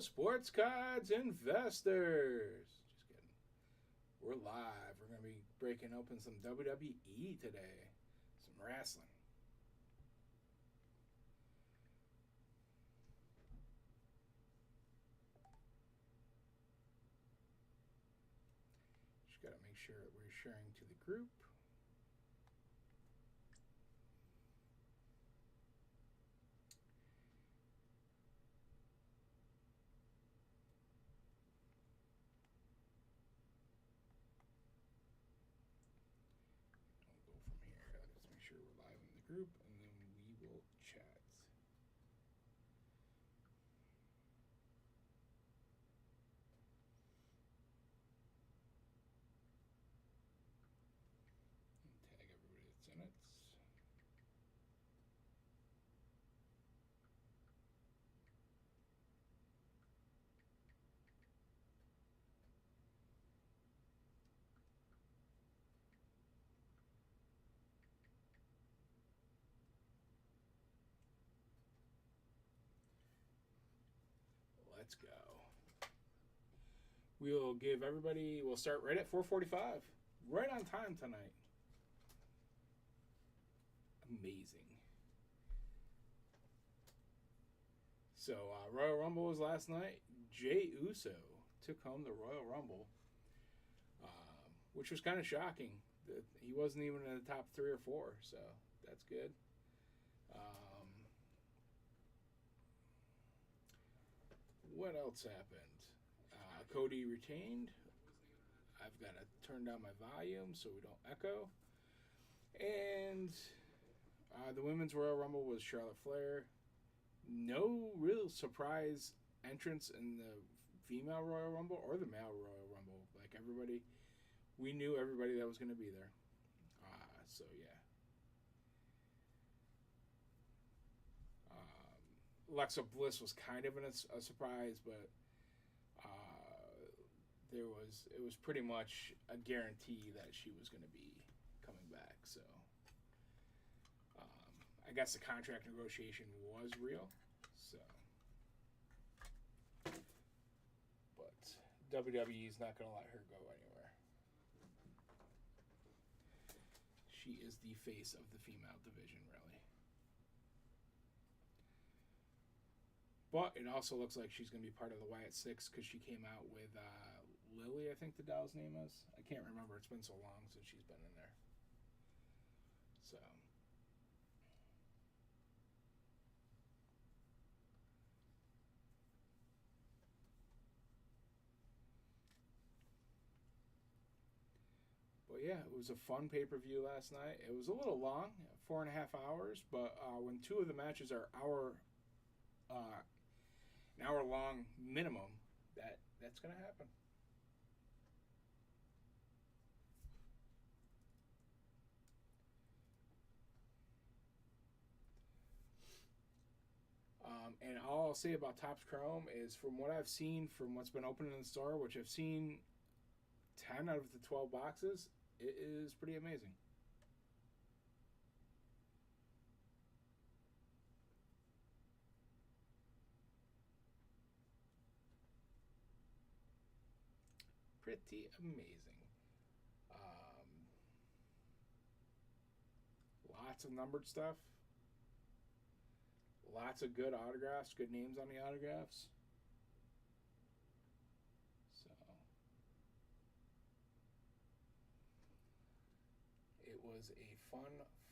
Sports Cards Investors. Just kidding. We're live. We're going to be breaking open some WWE today. Some wrestling. Just got to make sure that we're sharing to the group. Let's make sure we're live in the group, and then we will chat. And tag everybody that's in it. Let's go. We'll give everybody, we'll start right at 4:45. Right on time tonight. Amazing. So, Royal Rumble was last night. Jey Uso took home the Royal Rumble, which was kind of shocking. He wasn't even in the top 3 or 4, so that's good. What else happened? Cody retained. I've got to turn down my volume so we don't echo. And the Women's Royal Rumble was Charlotte Flair. No real surprise entrance in the female Royal Rumble or the male Royal Rumble. Like everybody, we knew everybody that was going to be there. So yeah. Alexa Bliss was kind of a surprise, but it was pretty much a guarantee that she was going to be coming back. So I guess the contract negotiation was real. So, but WWE is not going to let her go anywhere. She is the face of the female division, really. But it also looks like she's going to be part of the Wyatt Six because she came out with Lily, I think the doll's name is. I can't remember. It's been so long since she's been in there. So. But yeah, it was a fun pay-per-view last night. It was a little long, 4.5 hours, but when 2 of the matches are an hour long minimum, that's going to happen. And all I'll say about TopppsChrome is from what I've seen, from what's been open in the store, which I've seen 10 out of the 12 boxes, it is pretty amazing. Pretty amazing. Lots of numbered stuff. Lots of good autographs, good names on the autographs. So it was a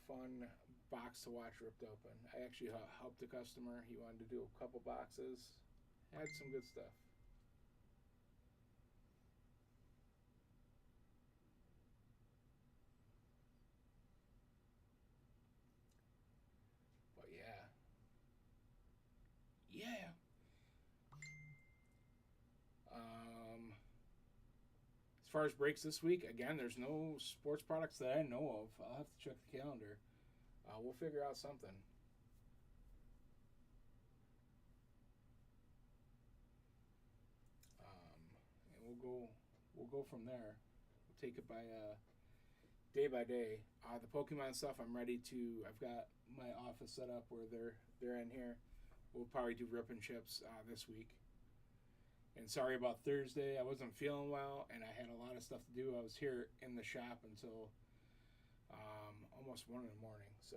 fun box to watch ripped open. I actually helped a customer. He wanted to do a couple boxes. Had some good stuff. But yeah. Yeah. As far as breaks this week, again, there's no sports products that I know of. I'll have to check the calendar. We'll figure out something. And we'll go from there. We'll take it by day. The Pokemon stuff, I'm ready to. I've got my office set up where they're in here. We'll probably do rip and chips this week. And sorry about Thursday. I wasn't feeling well, and I had a lot of stuff to do. I was here in the shop until almost 1 in the morning. So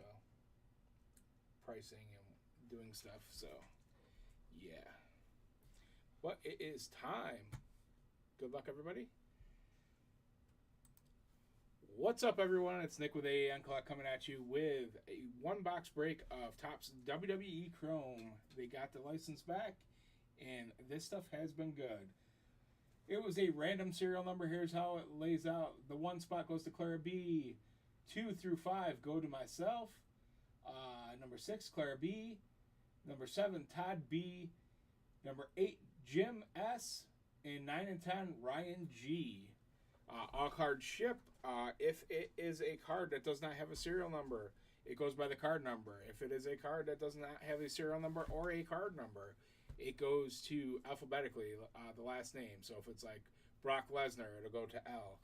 pricing and doing stuff. So yeah. But it is time. Good luck, everybody. What's up, everyone? It's Nick with AAN Collect coming at you with a one-box break of Topps WWE Chrome. They got the license back, and this stuff has been good. It was a random serial number. Here's how it lays out. The 1 spot goes to Clara B. 2 through 5 go to myself. Number 6, Clara B. Number 7, Todd B. Number 8, Jim S. And 9 and 10, Ryan G. All cards ship. If it is a card that does not have a serial number, it goes by the card number. If it is a card that does not have a serial number or a card number, it goes to alphabetically the last name. So if it's like Brock Lesnar, it'll go to L.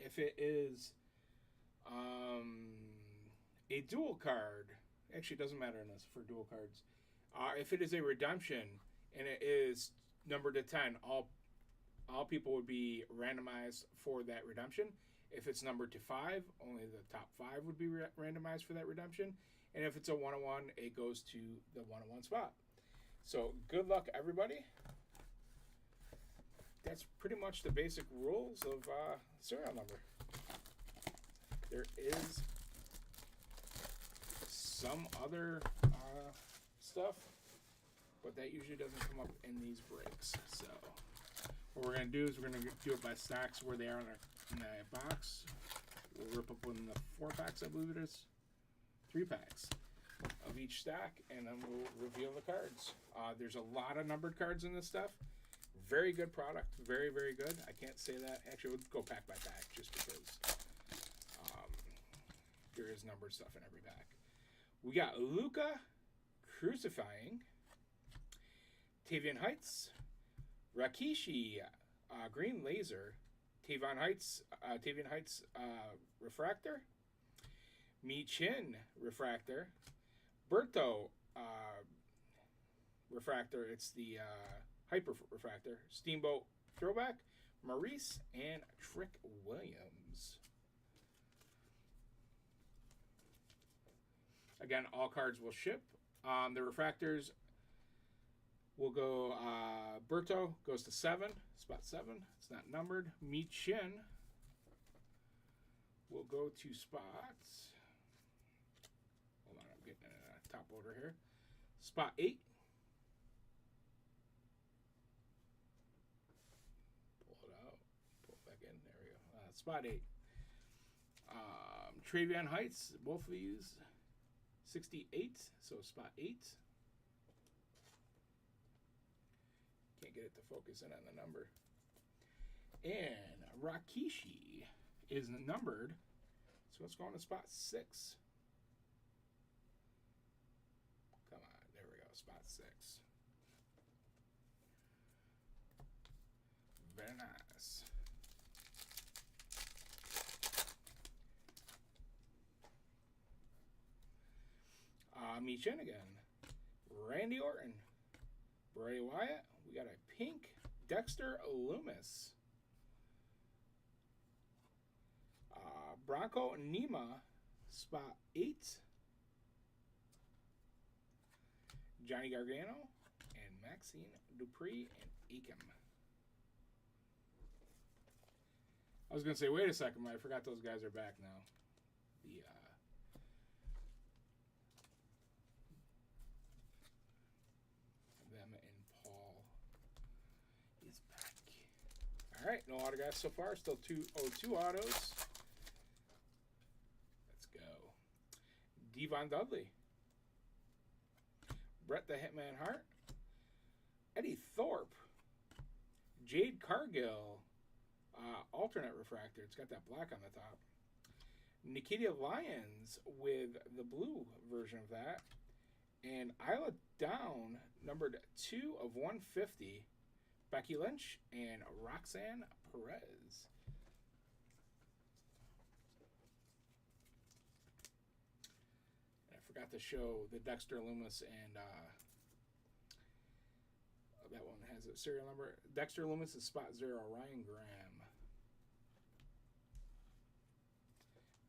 If it is a dual card, actually it doesn't matter in this for dual cards. If it is a redemption and it is numbered to 10, all people would be randomized for that redemption. If it's numbered to 5, only the top 5 would be randomized for that redemption. And if it's a 1-on-1, it goes to the 1-on-1 spot. So good luck, everybody. That's pretty much the basic rules of serial number. There is some other stuff, but that usually doesn't come up in these breaks. So what we're going to do is we're going to do it by stacks where they are in the box. We'll rip up in the 4 packs, I believe it is. 3 packs of each stack, and then we'll reveal the cards. There's a lot of numbered cards in this stuff. Very good product. Very, very good. I can't say that. Actually, we'll go pack by pack just because there is numbered stuff in every pack. We got Luca Crucifying, Tavian Heights, Rakishi Green Laser, Tavian Heights Refractor, Mi Chin Refractor, Berto Refractor, it's the Hyper Refractor, Steamboat Throwback, Maurice, and Trick Williams. Again, all cards will ship. The refractors will go, Berto goes to 7, spot 7. It's not numbered. Mi Chin will go to spots. Hold on, I'm getting a top order here. Spot 8. Pull it out. Pull it back in. There we go. Spot 8. Travion Heights, both of these. 68, so spot 8. Can't get it to focus in on the number. And Rakishi is numbered, so it's going to spot 6. Come on, there we go, spot 6. Very nice. Mi Chin again. Randy Orton. Bray Wyatt. We got a pink Dexter Loomis. Bronco Nima. Spot 8. Johnny Gargano. And Maxine Dupree and Aiken. I was going to say, wait a second, I forgot those guys are back now. All right, no autographs so far. Still 202 autos. Let's go. Devon Dudley. Bret the Hitman Hart. Eddie Thorpe. Jade Cargill. Alternate refractor. It's got that black on the top. Nikita Lyons with the blue version of that. And Isla Down, numbered 2 of 150. Becky Lynch and Roxanne Perez. And I forgot to show the Dexter Loomis, and that one has Is it serial number? Dexter Loomis is spot 0. Ryan Graham.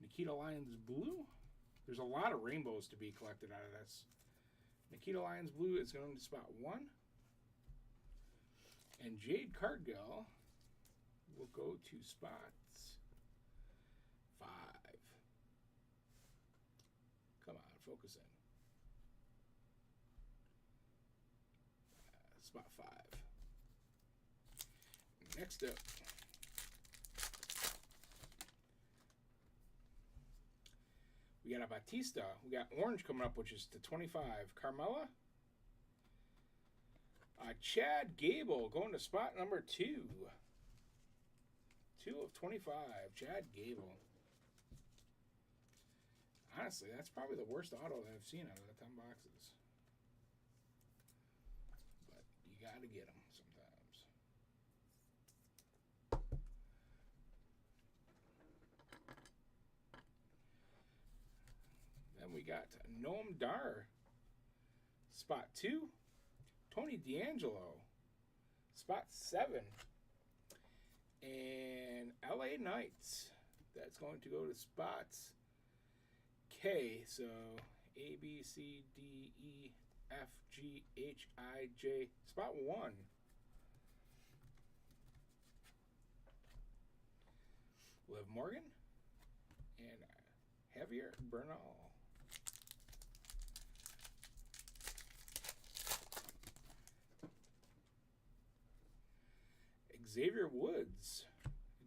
Nikita Lyons Blue. There's a lot of rainbows to be collected out of this. Nikita Lyons Blue is going to spot 1. And Jade Cargill will go to spot 5. Come on, focus in. Spot 5. Next up, we got a Batista. We got orange coming up, which is to 25. Carmella. Chad Gable going to spot number 2. 2 of 25. Chad Gable. Honestly, that's probably the worst auto that I've seen out of the 10 boxes. But you got to get them sometimes. Then we got Noam Dar. Spot 2. Tony D'Angelo. Spot 7. And LA Knights. That's going to go to spots K. So A, B, C, D, E, F, G, H, I, J. Spot 1. Liv Morgan. And Javier Bernal. Xavier Woods,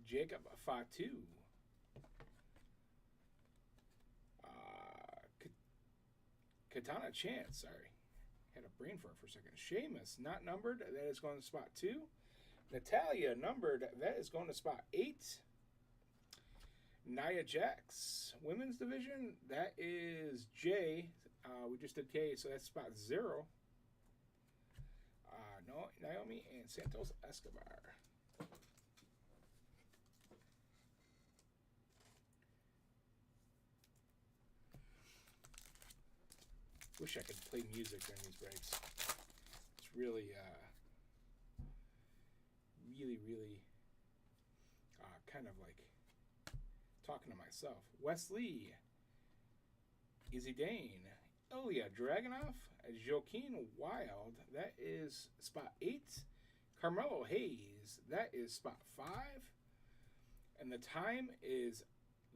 Jacob Fatu, Katana Chance, sorry, had a brain fart for a second. Sheamus, not numbered, that is going to spot 2. Natalia, numbered, that is going to spot 8. Nia Jax, women's division, that is J. We just did K, so that's spot 0. Naomi and Santos Escobar. Wish I could play music during these breaks. It's really, really kind of like talking to myself. Wesley, Izzy Dane, Ilya Dragunov, Joaquin Wild, that is spot 8. Carmelo Hayes, that is spot 5. And the time is,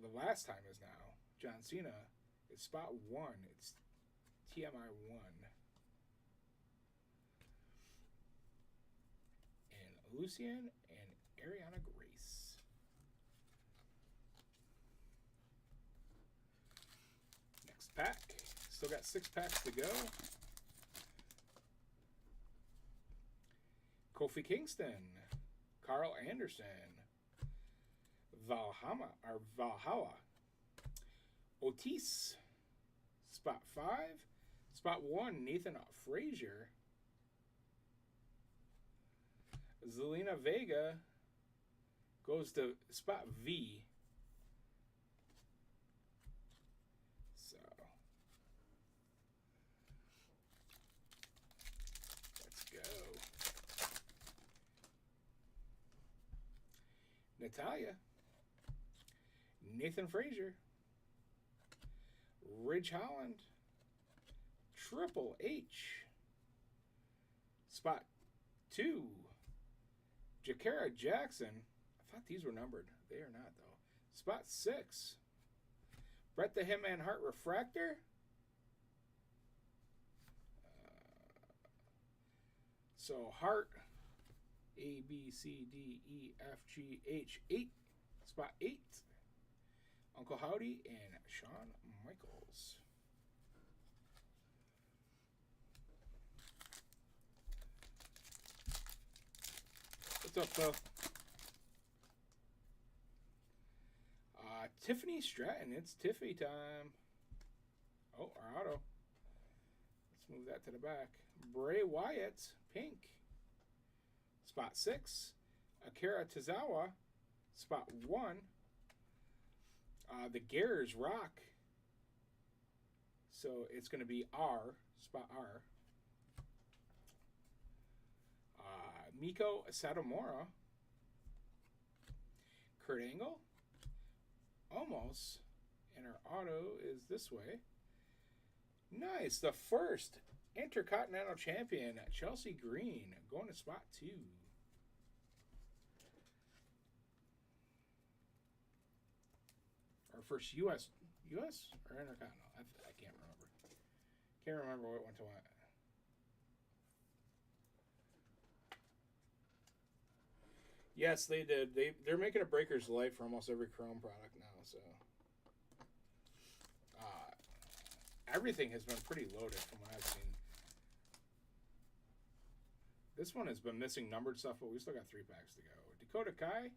the last time is now, John Cena is spot 1. It's TMI 1. And Lucian and Ariana Grace. Next pack. Still got 6 packs to go. Kofi Kingston, Carl Anderson, Valhalla, Otis, spot 5, spot 1, Nathan Frazier, Zelina Vega goes to spot V. So let's go. Natalia, Nathan Frazier, Ridge Holland, Triple H, spot 2, Jakara Jackson. I thought these were numbered. They are not, though. Spot 6, Bret the Hitman Hart Refractor. So Hart, A, B, C, D, E, F, G, H, 8. Spot 8. Uncle Howdy and Shawn Michaels. What's up, Phil? Tiffany Stratton. It's Tiffy time. Oh, our auto. Let's move that to the back. Bray Wyatt, pink. Spot 6. Akira Tozawa, spot 1. The Gears Rock. So it's going to be R, spot R. Miko Satomura. Kurt Angle. Almost. And our auto is this way. Nice. The first Intercontinental Champion, Chelsea Green, going to spot 2. Our first U.S. or Intercontinental? I can't remember. Can't remember what went to what. Yes, they did. They're making a Breakers Light for almost every Chrome product now, so everything has been pretty loaded from what I've seen. This one has been missing numbered stuff, but we still got 3 packs to go. Dakota Kai,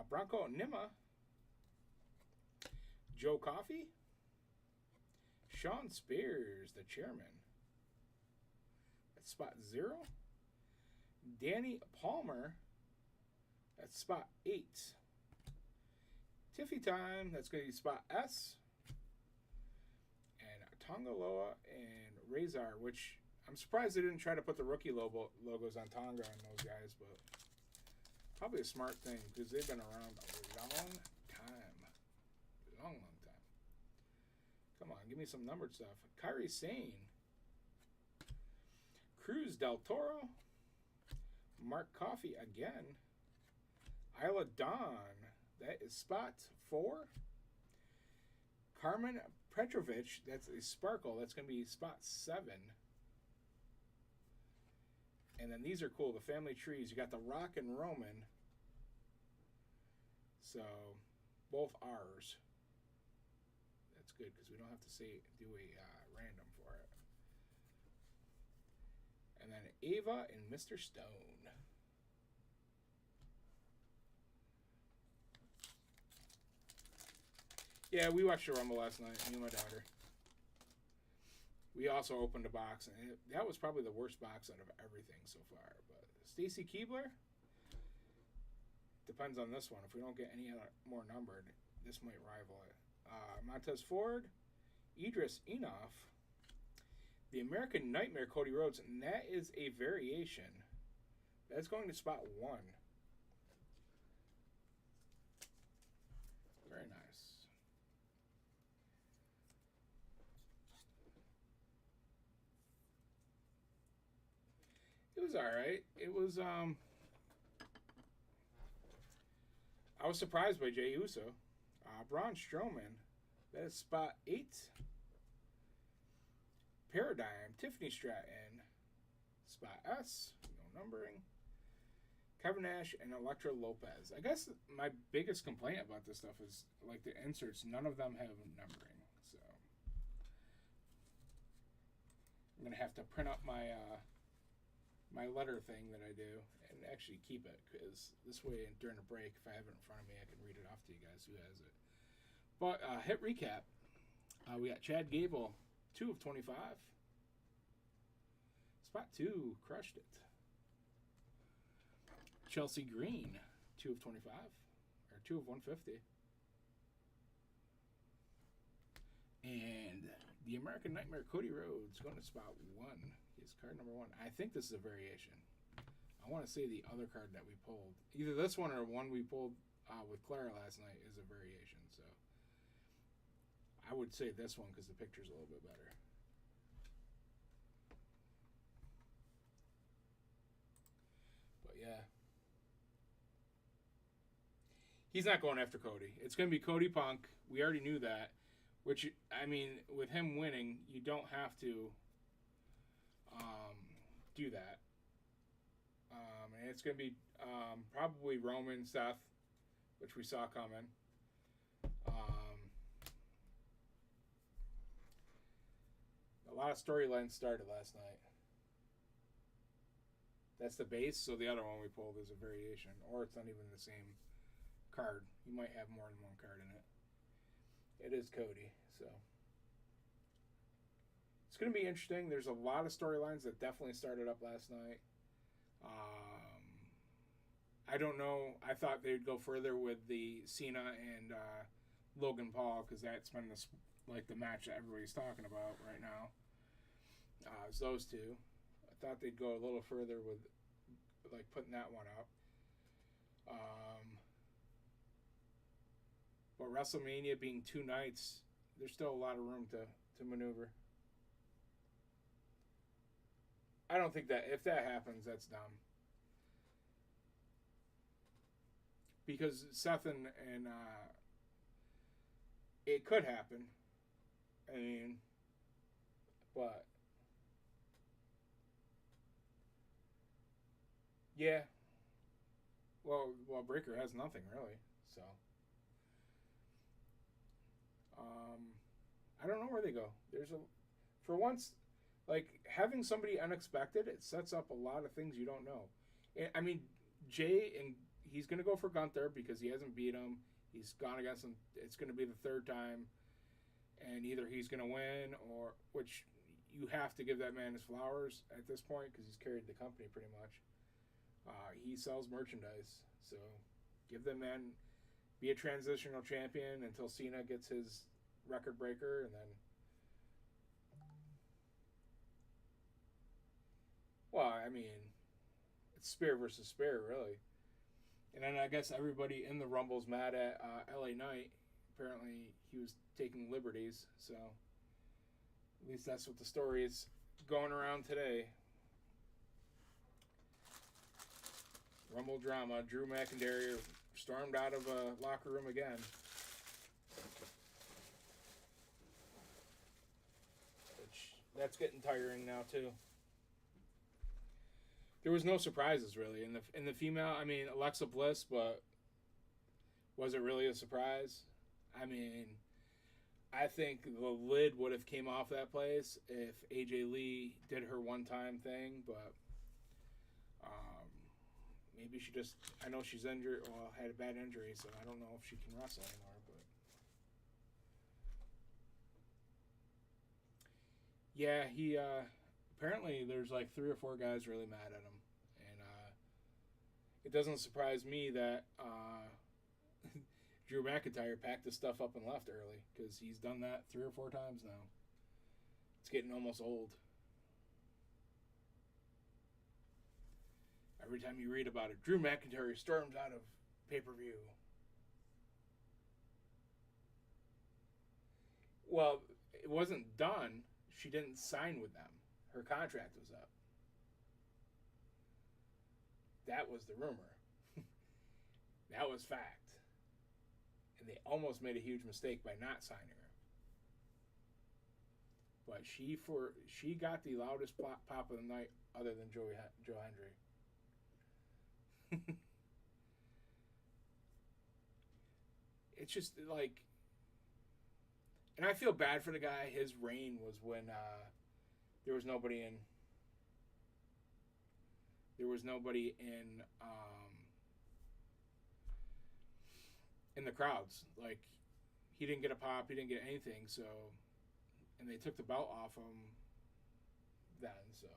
Bronco Nima, Joe Coffey, Sean Spears, the chairman. That's spot 0. Danny Palmer, that's spot 8. Tiffy Time, that's going to be spot S. And Tongaloa and Razor, which I'm surprised they didn't try to put the rookie logos on Tonga on those guys, but probably a smart thing because they've been around a long time. Long time. Come on, give me some numbered stuff. Kairi Sane, Cruz Del Toro, Mark Coffey again, Isla Dawn, that is spot 4. Carmen Petrovic, that's a Sparkle, that's going to be spot 7. And then these are cool, the family trees. You got the Rock and Roman. So, both R's. That's good because we don't have to do a random for it. And then Ava and Mr. Stone. Yeah, we watched the Rumble last night, me and my daughter. We also opened a box, and that was probably the worst box out of everything so far. But Stacy Keibler, depends on this one. If we don't get any more numbered, this might rival it. Montez Ford, Idris Enoff, the American Nightmare Cody Rhodes, and that is a variation. That's going to spot 1. Very nice. It was alright. It was, I was surprised by Jey Uso. Braun Strowman, that is spot 8. Paradigm, Tiffany Stratton, spot S, no numbering. Kevin Nash and Elektra Lopez. I guess my biggest complaint about this stuff is like the inserts. None of them have numbering, so I'm gonna have to print up my my letter thing that I do and actually keep it, because this way during a break, if I have it in front of me, I can read it off to you guys who has it. But hit recap. We got Chad Gable, 2 of 25. Spot 2, crushed it. Chelsea Green, 2 of 25, or 2 of 150. And the American Nightmare Cody Rhodes going to spot 1. His card number 1. I think this is a variation. I want to say the other card that we pulled, either this one or one we pulled with Clara last night, is a variation. So I would say this one because the picture's a little bit better. But yeah. He's not going after Cody. It's going to be Cody Punk. We already knew that. Which, I mean, with him winning, you don't have to do that. And it's going to be probably Roman, Seth, which we saw coming. A lot of storylines started last night. That's the base, so the other one we pulled is a variation. Or it's not even the same card. You might have more than one card in it. It is Cody, so it's going to be interesting. There's a lot of storylines that definitely started up last night. I don't know. I thought they'd go further with the Cena and Logan Paul, because that's been the match that everybody's talking about right now. It's those two. thought they'd go a little further with like putting that one up. But WrestleMania being 2 nights, there's still a lot of room to maneuver. I don't think that if that happens, that's dumb. Because Seth and it could happen. I mean, but yeah. Well, Breaker has nothing really, so I don't know where they go. There's a for once, like having somebody unexpected, it sets up a lot of things you don't know. And, I mean, Jay and he's gonna go for Gunther because he hasn't beat him. He's gone against him. It's gonna be the third time, and either he's gonna win or which you have to give that man his flowers at this point because he's carried the company pretty much. He sells merchandise, so give the man be a transitional champion until Cena gets his record breaker, and then. Well, I mean, it's spear versus spear, really. And then I guess everybody in the Rumble's mad at LA Knight. Apparently, he was taking liberties, so at least that's what the story is going around today. Rumble drama. Drew McIntyre stormed out of a locker room again. Which, that's getting tiring now, too. There was no surprises, really. In the female, I mean, Alexa Bliss, but was it really a surprise? I mean, I think the lid would have came off that place if AJ Lee did her one-time thing, but maybe she just, I know she's injured, well, had a bad injury, so I don't know if she can wrestle anymore, but. Yeah, he, apparently there's like 3 or 4 guys really mad at him. And it doesn't surprise me that Drew McIntyre packed his stuff up and left early because he's done that 3 or 4 times now. It's getting almost old. Every time you read about it, Drew McIntyre storms out of pay-per-view. Well, it wasn't done. She didn't sign with them. Her contract was up. That was the rumor. That was fact. And they almost made a huge mistake by not signing her. But she got the loudest pop of the night other than Joe Hendry. It's just like, and I feel bad for the guy. His reign was when there was nobody in the crowds. Like, he didn't get a pop, he didn't get anything. So, and they took the belt off him then. So,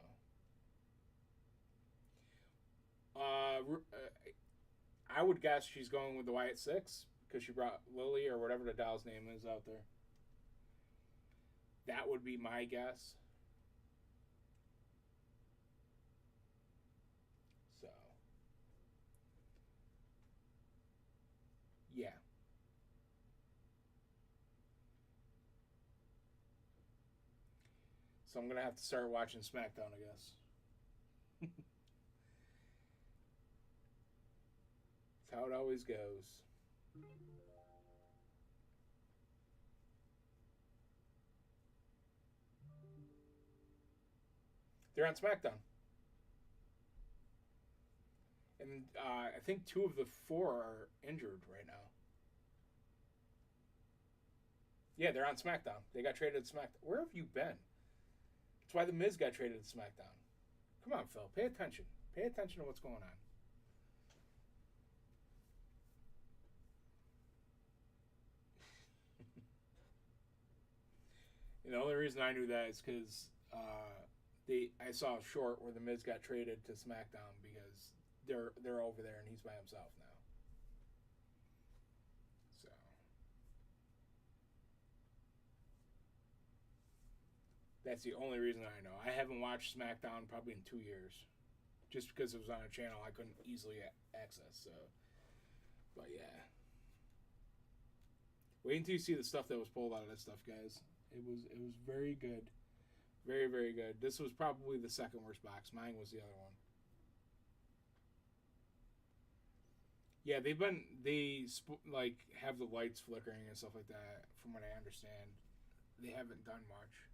I would guess she's going with the Wyatt Six because she brought Lily or whatever the doll's name is out there. That would be my guess. So, yeah. So I'm going to have to start watching SmackDown, I guess. That's how it always goes. They're on SmackDown. And I think 2 of the 4 are injured right now. Yeah, they're on SmackDown. They got traded to SmackDown. Where have you been? That's why The Miz got traded to SmackDown. Come on, Phil. Pay attention. Pay attention to what's going on. And the only reason I knew that is because I saw a short where The Miz got traded to SmackDown because they're over there and he's by himself now. So That's the only reason I know. I haven't watched SmackDown probably in 2 years, just because it was on a channel I couldn't easily access. So, but yeah, wait until you see the stuff that was pulled out of that stuff, guys. It was very good, very very good. This was probably the second worst box. Mine was the other one. Yeah, like have the lights flickering and stuff like that. From what I understand, they haven't done much.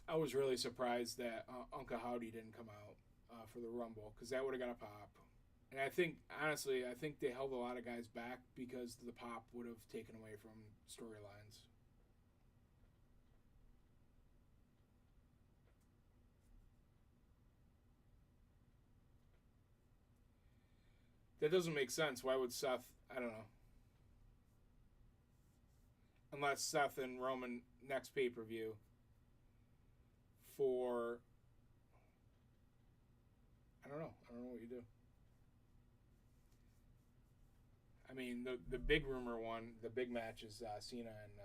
I was really surprised that Uncle Howdy didn't come out for the Rumble because that would have got a pop. And I think, honestly, I think they held a lot of guys back because the pop would have taken away from storylines. That doesn't make sense. Why would Seth? I don't know. Unless Seth and Roman next pay per view for. I don't know. I don't know what you do. I mean, the big rumor one, the big match is Cena and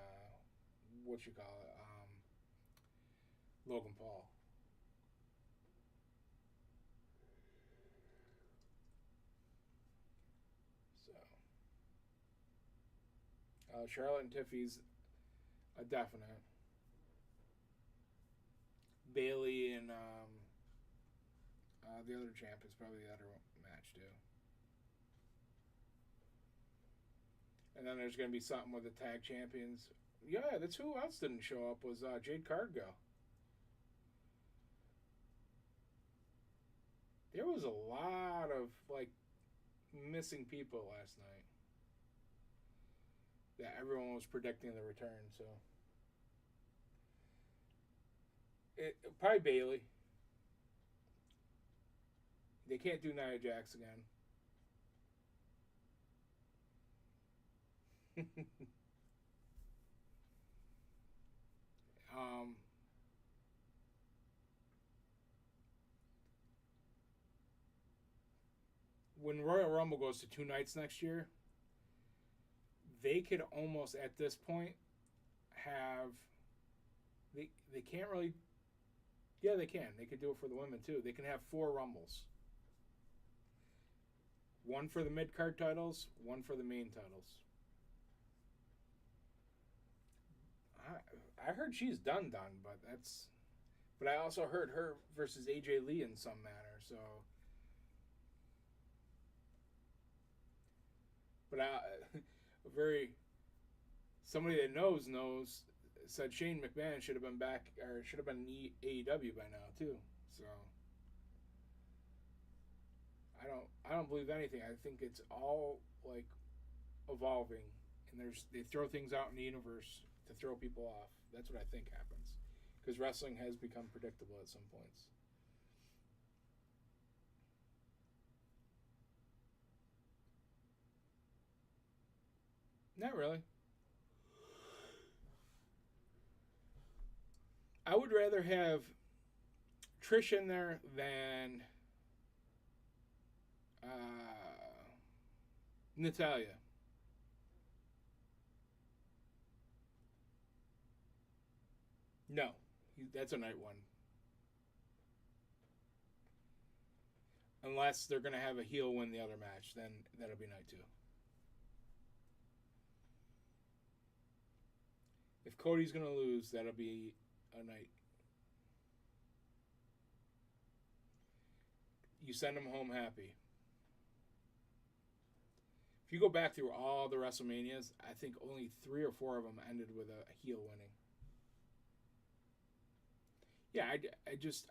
what you call it, Logan Paul. So Charlotte and Tiffy's a definite. Bailey and the other champ is probably the other match too. And then there's going to be something with the tag champions. Yeah, that's who else didn't show up was Jade Cargill. There was a lot of like missing people last night. That everyone was predicting the return. So probably Bailey. They can't do Nia Jax again. um, when Royal Rumble goes to 2 nights next year, they could almost at this point have they can't really. Yeah, they can. They could do it for the women too. They can have 4 Rumbles. One for the mid card titles, one for the main titles. I heard she's done, but that's. But I also heard her versus AJ Lee in some manner. So, but very somebody that knows said Shane McMahon should have been back or should have been in AEW by now too. So I don't believe anything. I think it's all like evolving, and they throw things out in the universe to throw people off. That's what I think happens because wrestling has become predictable at some points. Not really. I would rather have Trish in there than Natalia. No, that's a night one. Unless they're going to have a heel win the other match, then that'll be night 2. If Cody's going to lose, that'll be a night. You send him home happy. If you go back through all the WrestleManias, I think only 3 or 4 of them ended with a heel winning. Yeah,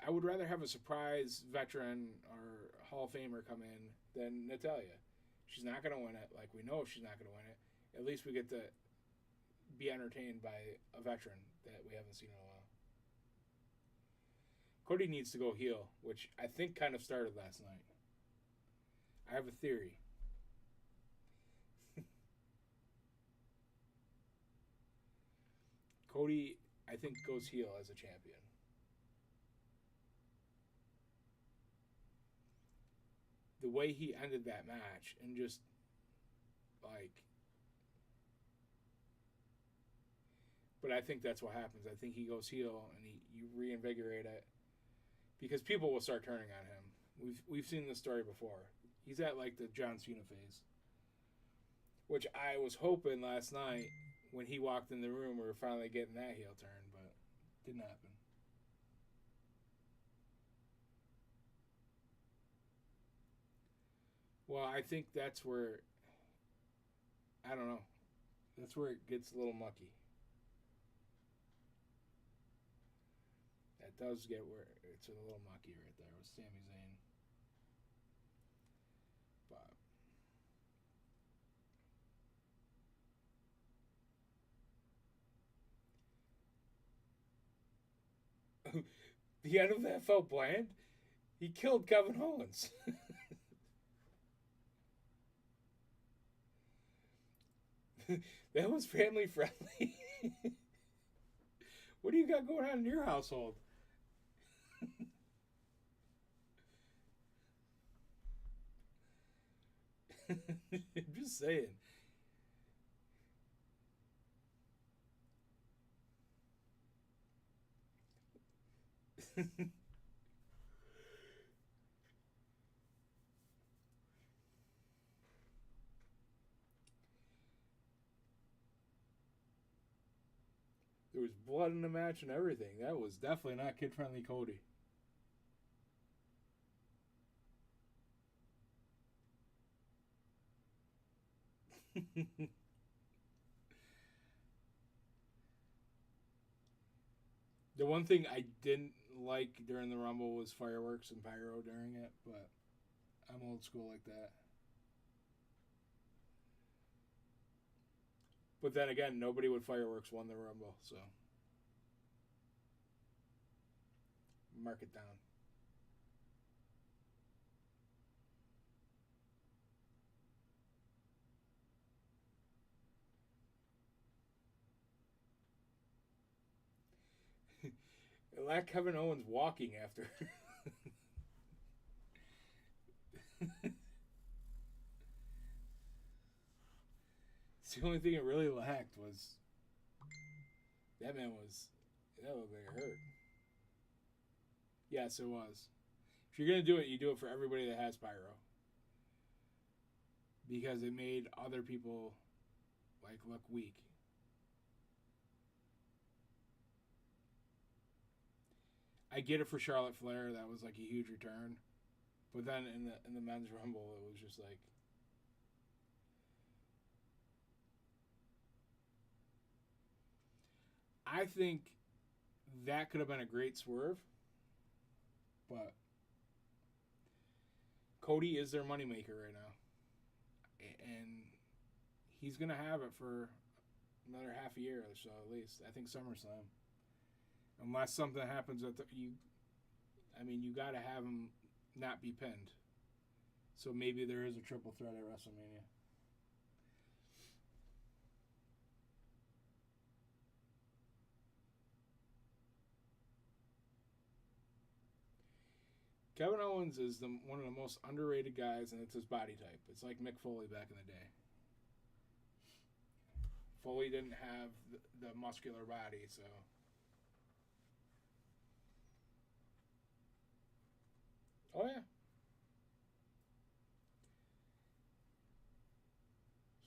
I would rather have a surprise veteran or Hall of Famer come in than Natalia. She's not going to win it. Like, we know she's not going to win it. At least we get to be entertained by a veteran that we haven't seen in a while. Cody needs to go heel, which I think kind of started last night. I have a theory. Cody, I think, goes heel as a champion. The way he ended that match and just like But I think that's what happens. I think he goes heel and you reinvigorate it because people will start turning on him. We've seen this story before. He's at like the John Cena phase, which I was hoping last night when he walked in the room we were finally getting that heel turn, but didn't happen. Well, I think that's where I don't know. That's where it gets a little mucky. That does get where it's a little mucky right there with Sami Zayn. But the end of that felt bland. He killed Kevin Owens. That was family friendly. What do you got going on in your household? I'm just saying. There was blood in the match and everything. That was definitely not kid friendly Cody. The one thing I didn't like during the Rumble was fireworks and pyro during it, but I'm old school like that. But then again, nobody with fireworks won the Rumble, so mark it down. Like Kevin Owens walking after. It's the only thing it really lacked was that man was that looked like it hurt. Yes, it was. If you're gonna do it, you do it for everybody that has pyro because it made other people like look weak. I get it for Charlotte Flair. That was like a huge return, but then in the men's rumble, it was just like I think that could have been a great swerve, but Cody is their moneymaker right now, and he's gonna have it for another half a year or so at least. I think SummerSlam, unless something happens at you got to have him not be pinned. So maybe there is a triple threat at WrestleMania. Kevin Owens is one of the most underrated guys, and it's his body type. It's like Mick Foley back in the day. Foley didn't have the muscular body, so. Oh, yeah.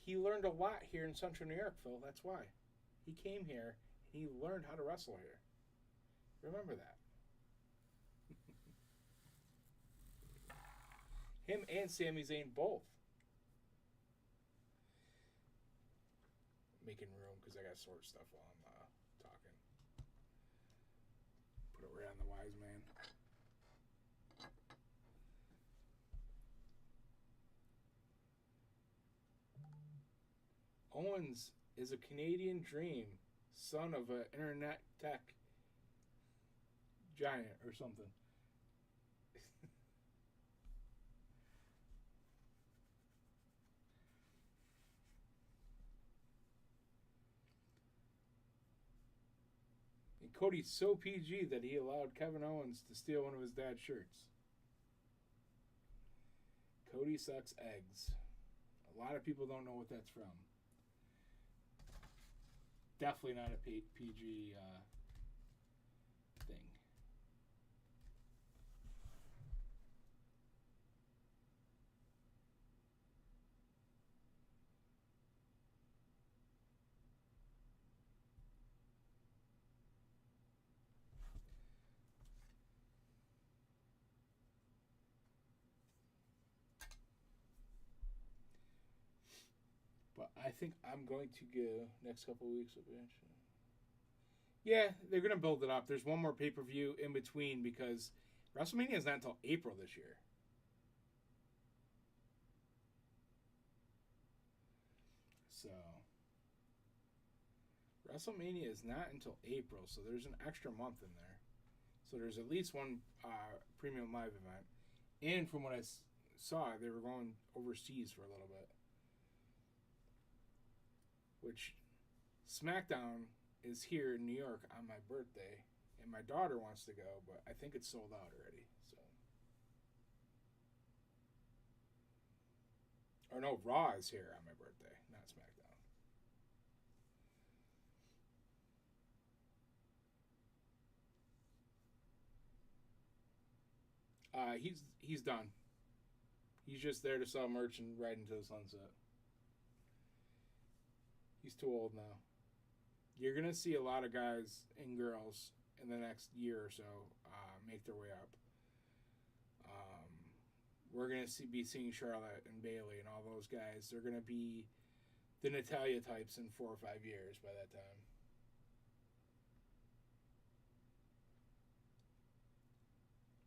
He learned a lot here in Central New York, Phil. That's why. He came here and he learned how to wrestle here. Remember that. Him and Sami Zayn both. Making room because I got to sort stuff while I'm talking. Put it right on the wise man. Owens is a Canadian dream, son of an internet tech giant or something. And Cody's so PG that he allowed Kevin Owens to steal one of his dad's shirts. Cody sucks eggs. A lot of people don't know what that's from. definitely not a PG thing. But I think I'm going to go next couple of weeks. Yeah, they're going to build it up. There's one more pay per view in between because WrestleMania is not until April this year. So WrestleMania is not until April, so there's an extra month in there. So there's at least one premium live event. And from what I saw, they were going overseas for a little bit. Which SmackDown is here in New York on my birthday, and my daughter wants to go, but I think it's sold out already. So, or no, Raw is here on my birthday, not SmackDown. He's done. He's just there to sell merch and ride into the sunset. He's too old now. You're gonna see a lot of guys and girls in the next year or so make their way up. Um, we're gonna be seeing Charlotte and Bailey and all those guys. They're gonna be the Natalia types in 4 or 5 years by that time.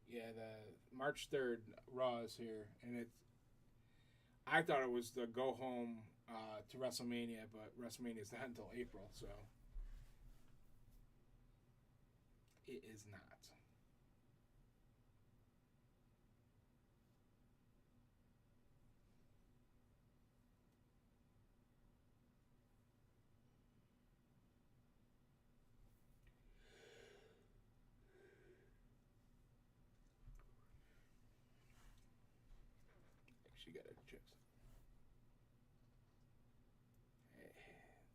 Yeah, the March 3rd Raw is here, and it's. I thought it was the go home to WrestleMania, but WrestleMania is not until April, so it is not. She got a check.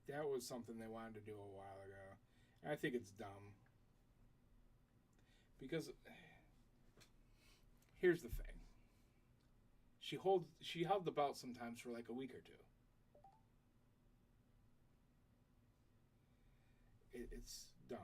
That was something they wanted to do a while ago. I think it's dumb because here's the thing: she held the belt sometimes for like a week or two. It's dumb.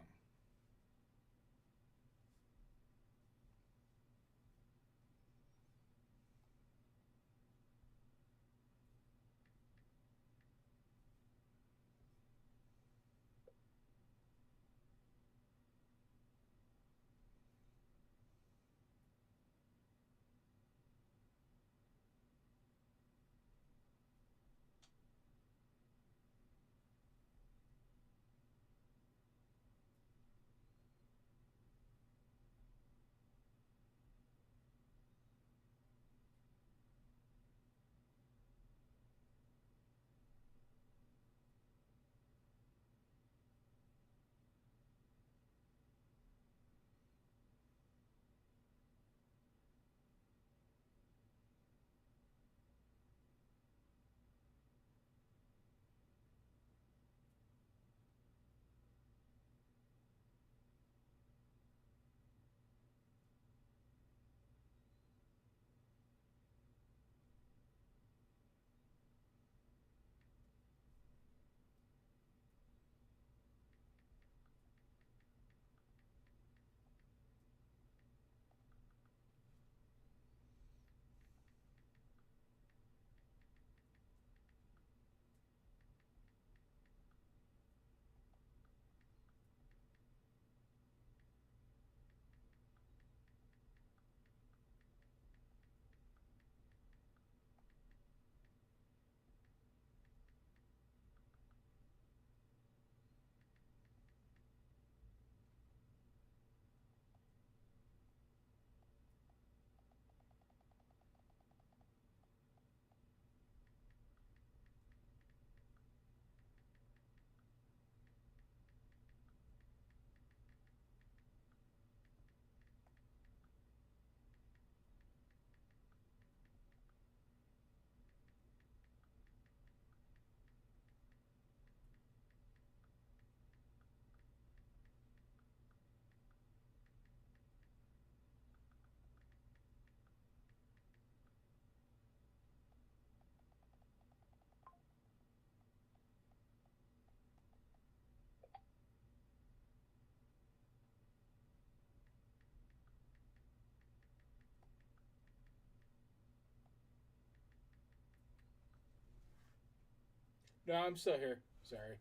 No, I'm still here. Sorry.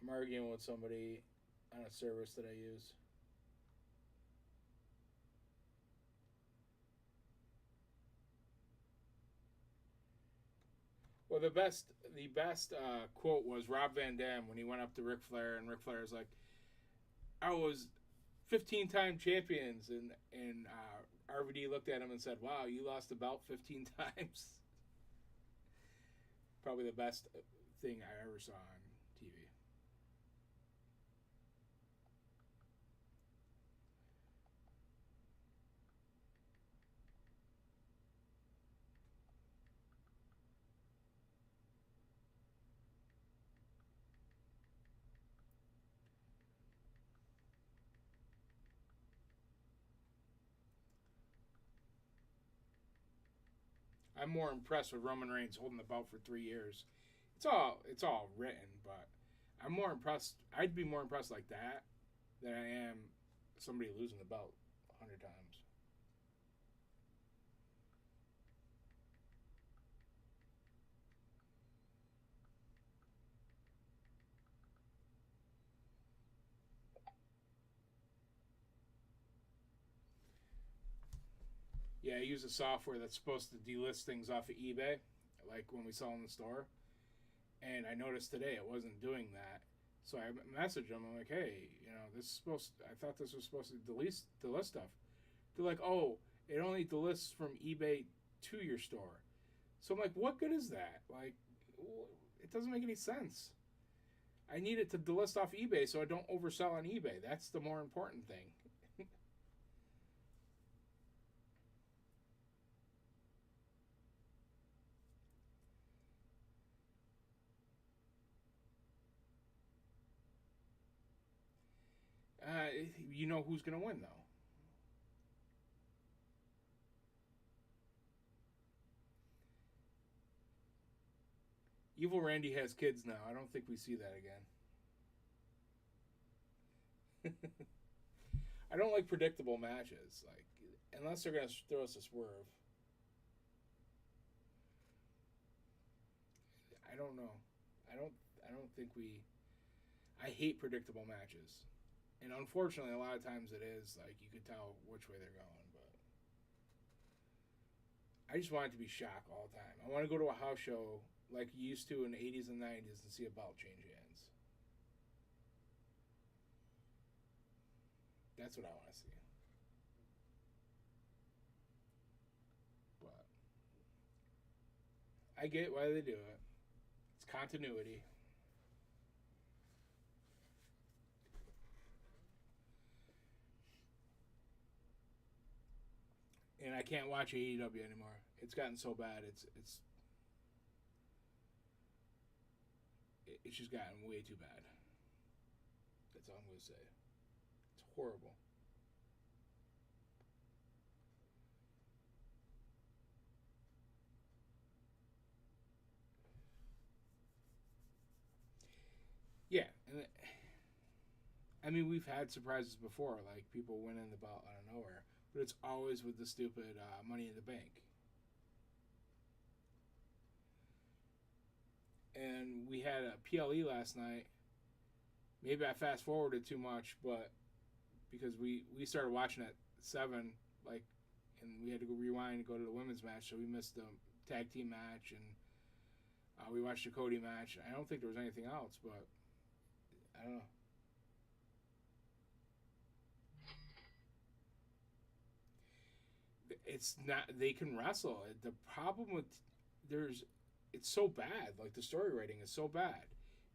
I'm arguing with somebody on a service that I use. Well, the best quote was Rob Van Dam when he went up to Ric Flair, and Ric Flair was like, "I was 15-time champions," and RVD looked at him and said, "Wow, you lost the belt 15 times." Probably the best thing I ever saw on TV. I'm more impressed with Roman Reigns holding the belt for 3 years. It's all written, but I'm more impressed. I'd be more impressed like that than I am somebody losing the belt 100 times. Yeah, I use a software that's supposed to delist things off of eBay, like when we sell in the store. And I noticed today it wasn't doing that. So I messaged them. I'm like, hey, this is supposed. I thought this was supposed to delist stuff. They're like, oh, it only delists from eBay to your store. So I'm like, what good is that? Like, it doesn't make any sense. I need it to delist off eBay so I don't oversell on eBay. That's the more important thing. uh, you know who's going to win, though. Evil Randy has kids now. I don't think we see that again. I don't like predictable matches. Like, unless they're going to throw us a swerve. I don't know. I don't. I don't think we. I hate predictable matches, and unfortunately, a lot of times it is like you can tell which way they're going. But I just want it to be shock all the time. I want to go to a house show like you used to in the '80s and '90s and see a belt change hands. That's what I want to see. But I get why they do it. It's continuity. And I can't watch AEW anymore. It's gotten so bad. It's just gotten way too bad. That's all I'm gonna say. It's horrible. Yeah, and I mean we've had surprises before, like people winning the belt out of nowhere, but it's always with the stupid Money in the Bank. And we had a PLE last night. Maybe I fast forwarded too much, but because we started watching at 7, like, and we had to go rewind and go to the women's match, so we missed the tag team match, and we watched the Cody match. I don't think there was anything else, but I don't know. It's not they can wrestle. The problem with there's it's so bad. Like the story writing is so bad.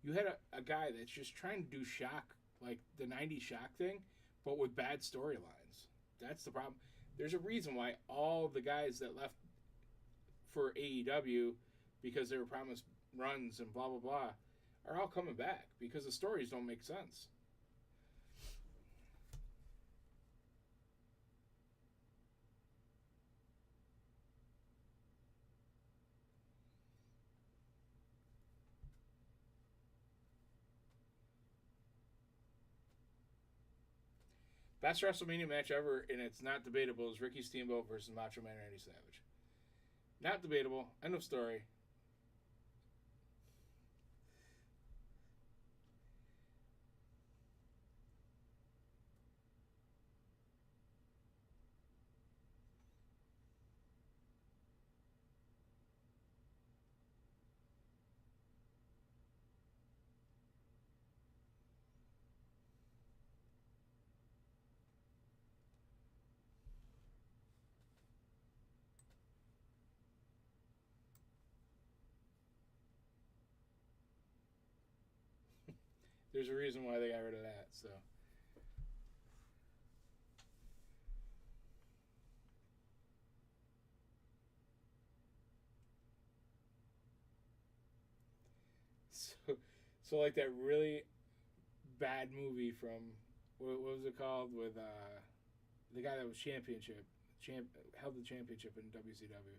You had a guy that's just trying to do shock like the '90s shock thing, but with bad storylines. That's the problem. There's a reason why all the guys that left for AEW because they were promised runs and blah blah blah are all coming back because the stories don't make sense. Best WrestleMania match ever, and it's not debatable, is Ricky Steamboat versus Macho Man Randy Savage. Not debatable. End of story. There's a reason why they got rid of that. So like that really bad movie from what was it called with the guy that was held the championship in WCW.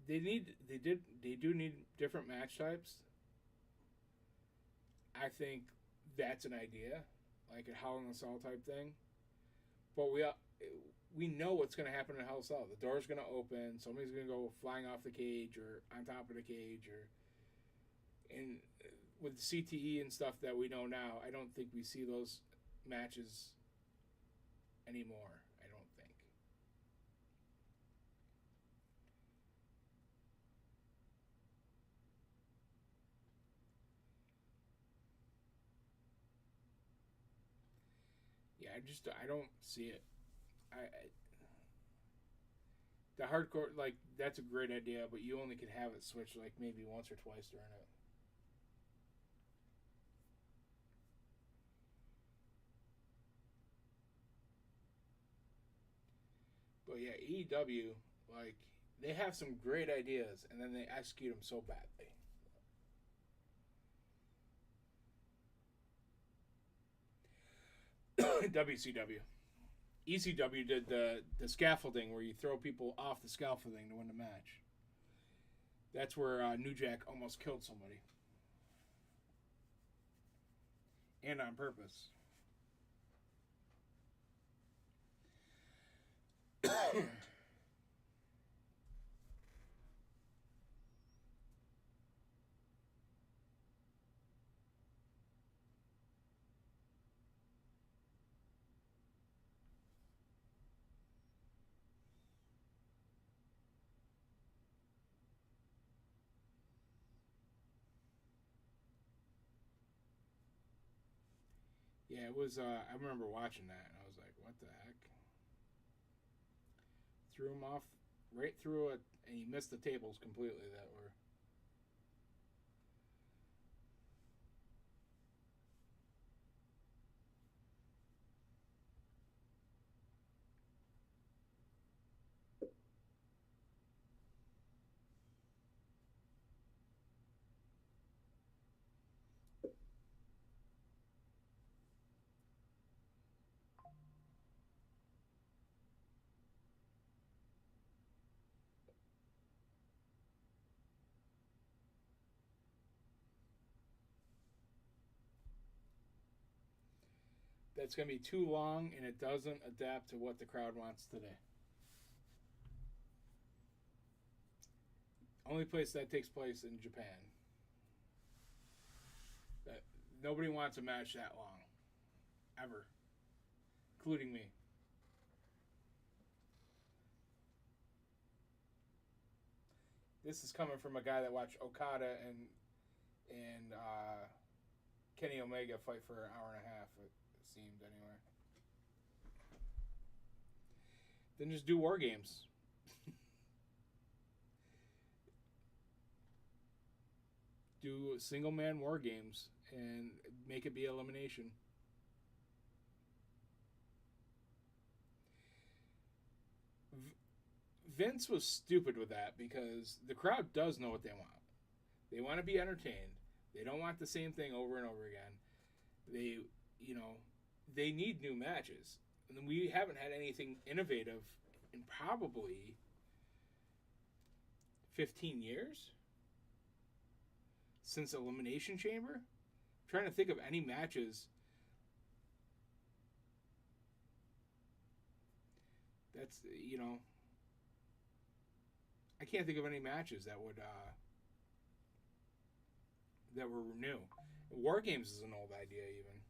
They do need different match types. I think that's an idea, like a Hell in a Cell type thing. But we know what's going to happen in Hell in a Cell. The door's going to open. Somebody's going to go flying off the cage or on top of the cage, or and with CTE and stuff that we know now, I don't think we see those matches anymore. I don't think. Yeah, I don't see it. The hardcore, like, that's a great idea, but you only could have it switch like maybe once or twice during it. But yeah, EW, like, they have some great ideas and then they execute them so badly. WCW. ECW did the scaffolding where you throw people off the scaffolding to win the match. That's where New Jack almost killed somebody. And on purpose. Yeah, it was. I remember watching that, and I was like, "What the heck?" Threw him off right through it, and he missed the tables completely. That were. That's gonna be too long, and it doesn't adapt to what the crowd wants today. Only place that takes place in Japan. That nobody wants a match that long, ever, including me. This is coming from a guy that watched Okada and Kenny Omega fight for an hour and a half. It seemed anyway. Then just do war games. Do single man war games and make it be elimination. Vince was stupid with that because the crowd does know what they want. They want to be entertained. They don't want the same thing over and over again. They, you know, they need new matches. And we haven't had anything innovative in probably 15 years since Elimination Chamber. I'm trying to think of any matches. That's, you know, I can't think of any matches that would that were new. War Games is an old idea, even.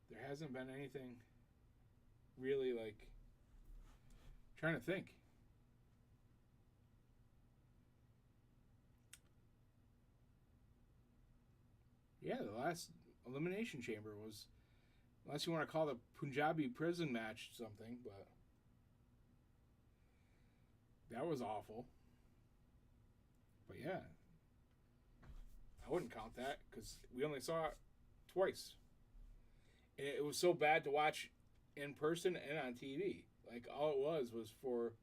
There hasn't been anything really like. I'm trying to think. Yeah, the last Elimination Chamber was, unless you want to call the Punjabi prison match something, but that was awful. But yeah, I wouldn't count that because we only saw it twice. And it was so bad to watch in person and on TV. Like all it was for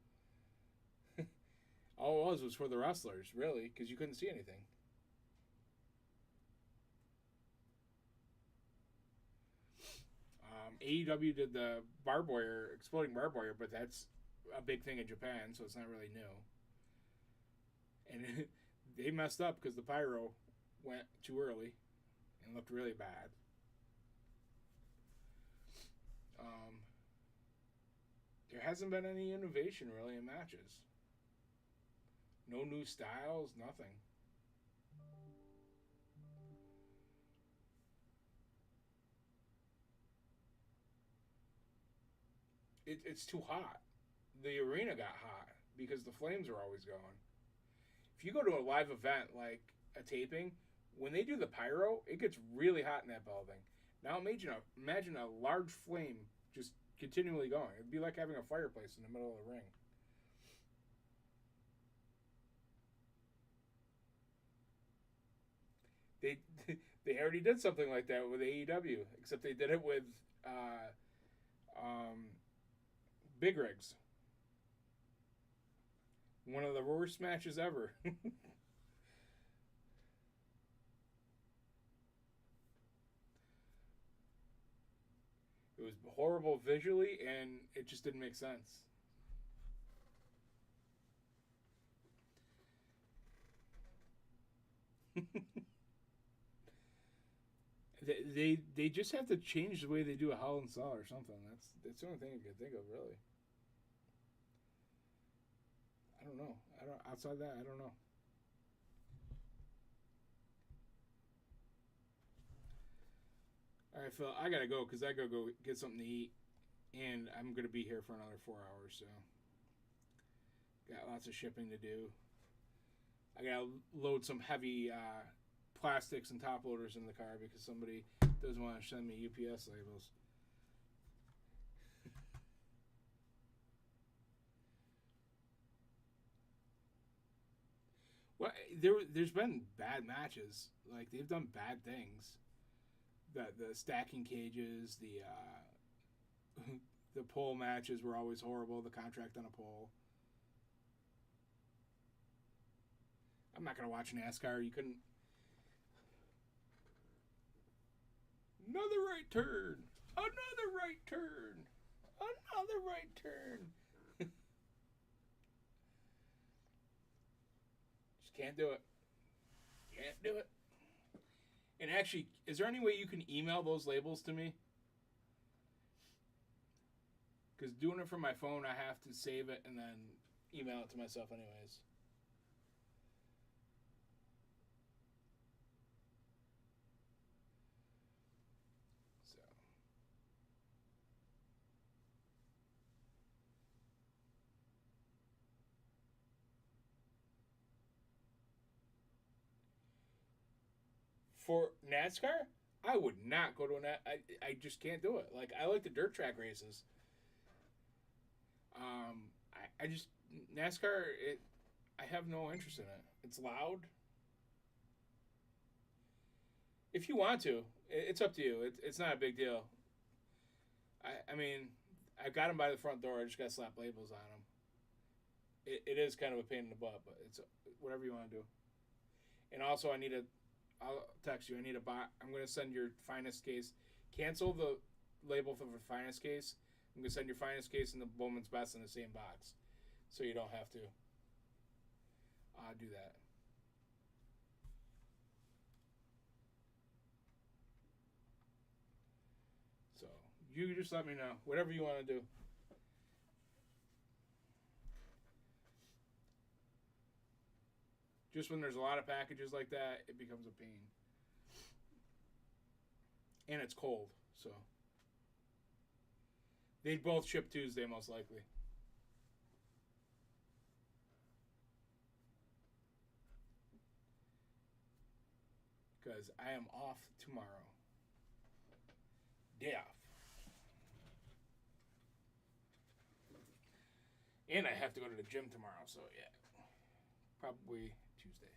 all it was for the wrestlers, really, because you couldn't see anything. AEW did the barbed wire, exploding barbed wire, but that's a big thing in Japan, so it's not really new. And they messed up because the pyro went too early and looked really bad. There hasn't been any innovation really in matches. No new styles, nothing. It's too hot. The arena got hot because the flames are always going. If you go to a live event like a taping, when they do the pyro, it gets really hot in that building. Now imagine a large flame just continually going. It'd be like having a fireplace in the middle of the ring. They they already did something like that with AEW, except they did it with big rigs. One of the worst matches ever. It was horrible visually, and it just didn't make sense. they just have to change the way they do a Hell in Cell or something. That's the only thing I can think of, really. I don't know. I don't outside that. I don't know. All right, Phil. I gotta go because I gotta go get something to eat, and I'm gonna be here for another 4 hours. So, got lots of shipping to do. I gotta load some heavy plastics and top loaders in the car because somebody doesn't want to send me UPS labels. Well, there's been bad matches. Like they've done bad things. The stacking cages, the pole matches were always horrible. The contract on a pole. I'm not gonna watch NASCAR. You couldn't. Another right turn. Another right turn. Another right turn. Just can't do it. Can't do it. And actually, is there any way you can email those labels to me? Because doing it from my phone, I have to save it and then email it to myself anyways. So. For NASCAR, I would not go to I just can't do it. Like, I like the dirt track races. I just NASCAR. I have no interest in it. It's loud. If you want to, it's up to you. It's not a big deal. I mean, I got them by the front door. I just got to slap labels on them. It is kind of a pain in the butt, but it's whatever you want to do. And also, I'll text you. I need a box. I'm going to send your finest case. Cancel the label for the finest case. I'm going to send your finest case and the Bowman's Best in the same box. So you don't have to do that. So you just let me know. Whatever you want to do. Just when there's a lot of packages like that, it becomes a pain. And it's cold, so. They'd both ship Tuesday, most likely. Because I am off tomorrow. Day off. And I have to go to the gym tomorrow, so yeah. Probably Tuesday.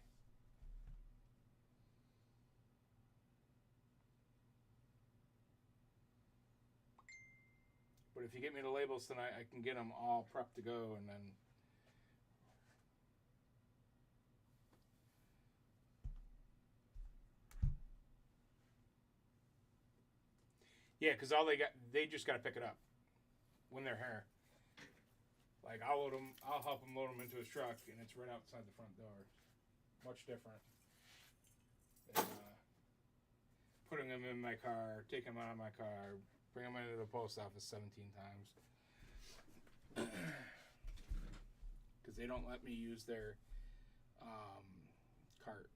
But if you get me the labels tonight, I can get them all prepped to go, and then yeah, because they just got to pick it up when they're here. Like I'll help him load them into his truck, and it's right outside the front door. Much different than putting them in my car, taking them out of my car, bring them into the post office 17 times. Because they don't let me use their cart.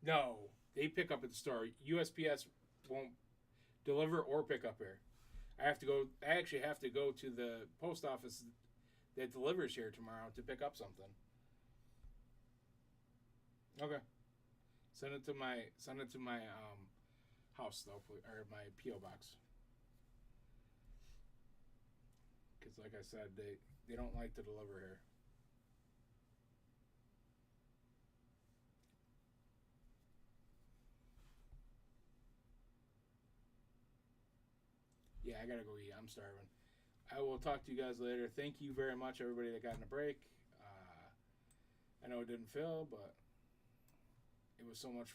No, they pick up at the store. USPS won't deliver or pick up here. I actually have to go to the post office that delivers here tomorrow to pick up something. Okay. Send it to my house though, or my PO box. Because like I said, they don't like to deliver here. Yeah, I gotta go eat. I'm starving. I will talk to you guys later. Thank you very much, everybody that got in a break. I know it didn't fill, but it was so much